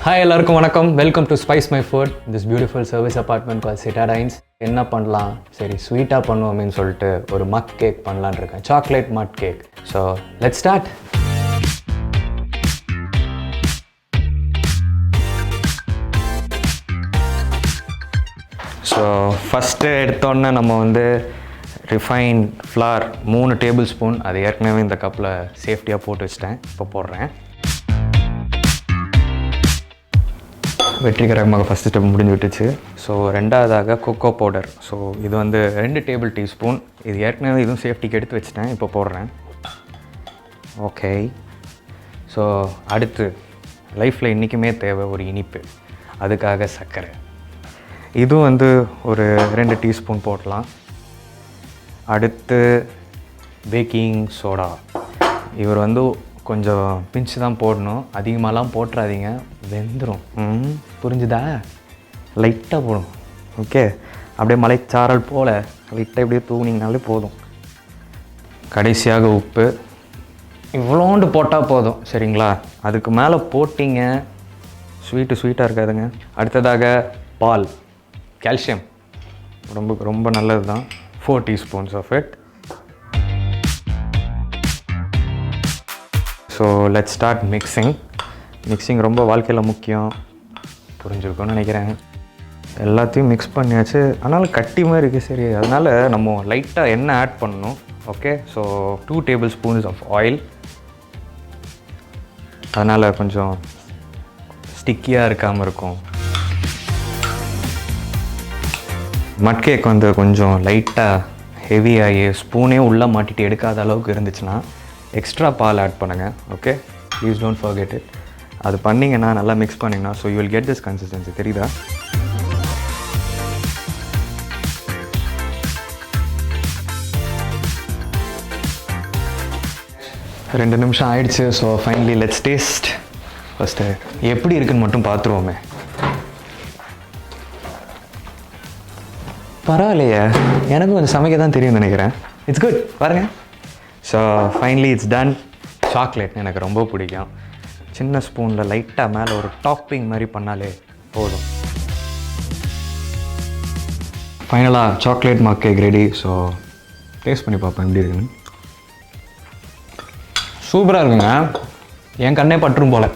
Hi எல்லாருக்கும் வணக்கம். Welcome to spice my food, this beautiful service apartment call Citadines. என்ன பண்ணலாம், சரி ஸ்வீட்டாக பண்ணுவோமேன்னு சொல்லிட்டு ஒரு மக் கேக் பண்ணலான்னு இருக்கேன். Chocolate mug cake. So let's start. So first எடுத்தோன்னே நம்ம ரிஃபைன் ஃப்ளார் 3 டேபிள் ஸ்பூன், அது ஏற்கனவே இந்த கப்பில் சேஃப்டியாக போட்டு வச்சிட்டேன். இப்போ போடுறேன். வெற்றிகரமாக ஃபஸ்ட்டு ஸ்டெப் முடிஞ்சு விட்டுச்சு. ஸோ ரெண்டாவதாக கொக்கோ பவுடர். ஸோ இது 2 டேபிள் டீஸ்பூன். இது ஏற்கனவே இதுவும் சேஃப்டிக்கு எடுத்து வச்சிட்டேன். இப்போ போடுறேன். ஓகே. ஸோ அடுத்து லைஃப்பில் இன்றைக்குமே தேவை ஒரு இனிப்பு, அதுக்காக சர்க்கரை. இதுவும் ஒரு 2 டீஸ்பூன் போடலாம். அடுத்து பேக்கிங் சோடா. இவர் கொஞ்சம் பிஞ்சு தான் போடணும், அதிகமாகலாம் போட்டுறாதீங்க, வெந்துடும். புரிஞ்சுதா? லைட்டாக போடும். ஓகே, அப்படியே மலைச்சாரல் போல் லைட்டாக இப்படியே தூங்கினீங்கனாலே போதும். கடைசியாக உப்பு. இவ்வளோண்டு போட்டால் போதும், சரிங்களா? அதுக்கு மேலே போட்டிங்க ஸ்வீட்டாக இருக்காதுங்க. அடுத்ததாக பால், கால்சியம் ரொம்ப நல்லது தான். 4 teaspoons of it. So let's start mixing. Mixing ரொம்ப வாழ்க்கையில் முக்கியம், புரிஞ்சுருக்கும்னு நினைக்கிறேன். எல்லாத்தையும் மிக்ஸ் பண்ணியாச்சு. ஆனாலும் கட்டி மாதிரி இருக்குது. சரி, அதனால் நம்ம லைட்டாக எண்ணெய் ஆட் பண்ணணும். Okay, so 2 tablespoons of oil. அதனால் கொஞ்சம் ஸ்டிக்கியாக இருக்காமல் இருக்கும். மட் கேக் கொஞ்சம் லைட்டாக ஹெவியாகி ஸ்பூனே உள்ளே மாட்டிட்டு எடுக்காத அளவுக்கு இருந்துச்சுன்னா எக்ஸ்ட்ரா பால் ஆட் பண்ணுங்கள். Okay, please don't forget it. அது பண்ணிங்கன்னா நல்லா மிக்ஸ் பண்ணிங்கன்னா so you will get this consistency. தெரியுதா? ரெண்டு நிமிஷம் ஆயிடுச்சு. So finally let's taste. First எப்படி இருக்குன்னு மட்டும் பார்த்துருவோமே. பரவாயில்லையே, எனக்கும் கொஞ்சம் சமைக்க தான் தெரியும்னு நினைக்கிறேன். It's good. பாருங்க. So finally it's done. Chocolate எனக்கு ரொம்ப பிடிக்கும். சின்ன ஸ்பூனில் லைட்டாக மேலே ஒரு டாப்பிங் மாதிரி பண்ணாலே போதும். ஃபைனலாக சாக்லேட் மக் கேக் ரெடி. ஸோ டேஸ்ட் பண்ணி பார்ப்பேன் எப்படி இருக்குன்னு. சூப்பராக இருக்குங்க, என் கண்ணே பற்றும் போல்.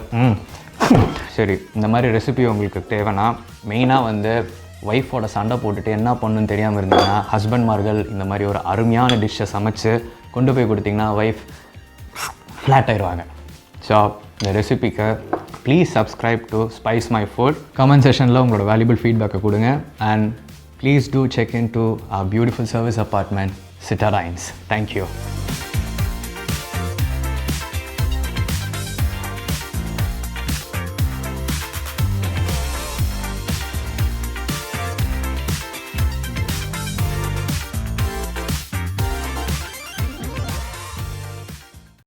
சரி, இந்த மாதிரி ரெசிபி உங்களுக்கு தேவைன்னா மெயினாக ஒய்ஃபோட சண்டை போட்டுட்டு என்ன பண்ணுன்னு தெரியாமல் இருந்தீங்கன்னா ஹஸ்பண்ட்மார்கள் இந்த மாதிரி ஒரு அருமையான டிஷ்ஷை சமைச்சு கொண்டு போய் கொடுத்தீங்கன்னா ஒய்ஃப் ஃப்ளாட் ஆயிடுவாங்க. ஸோ இந்த ரெசிபிக்கு please subscribe to spice my food. Comment செஷனில் உங்களோட வேல்யூபிள் ஃபீட்பேக்கை கொடுங்க. And please do check in to beautiful service apartment Citadines. Thank you.